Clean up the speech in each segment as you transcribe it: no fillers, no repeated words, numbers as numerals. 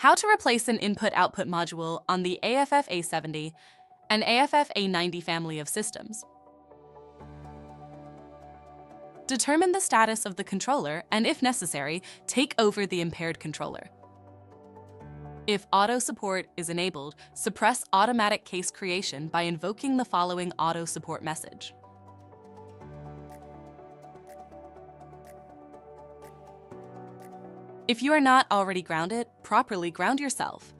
How to replace an input-output module on the AFF A70 and AFF A90 family of systems. Determine the status of the controller and, if necessary, take over the impaired controller. If auto support is enabled, suppress automatic case creation by invoking the following auto support message. If you are not already grounded, properly ground yourself.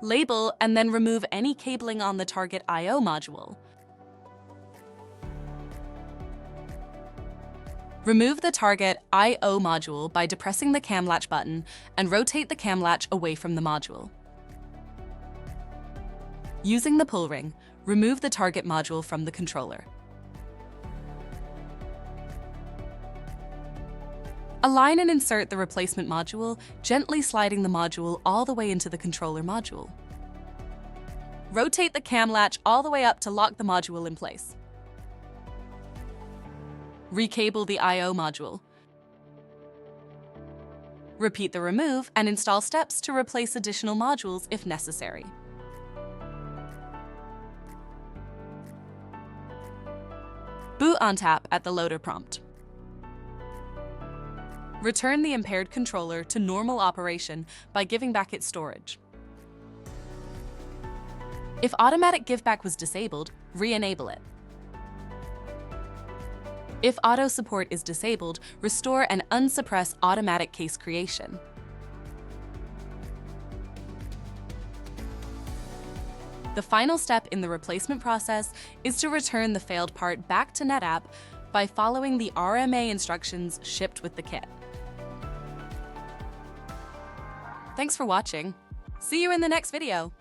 Label and then remove any cabling on the target I/O module. Remove the target I/O module by depressing the cam latch button and rotate the cam latch away from the module. Using the pull ring, remove the target module from the controller. Align and insert the replacement module, gently sliding the module all the way into the controller module. Rotate the cam latch all the way up to lock the module in place. Recable the I/O module. Repeat the remove and install steps to replace additional modules if necessary. Boot on tap at the loader prompt. Return the impaired controller to normal operation by giving back its storage. If automatic giveback was disabled, re-enable it. If auto support is disabled, restore and unsuppress automatic case creation. The final step in the replacement process is to return the failed part back to NetApp by following the RMA instructions shipped with the kit. Thanks for watching. See you in the next video.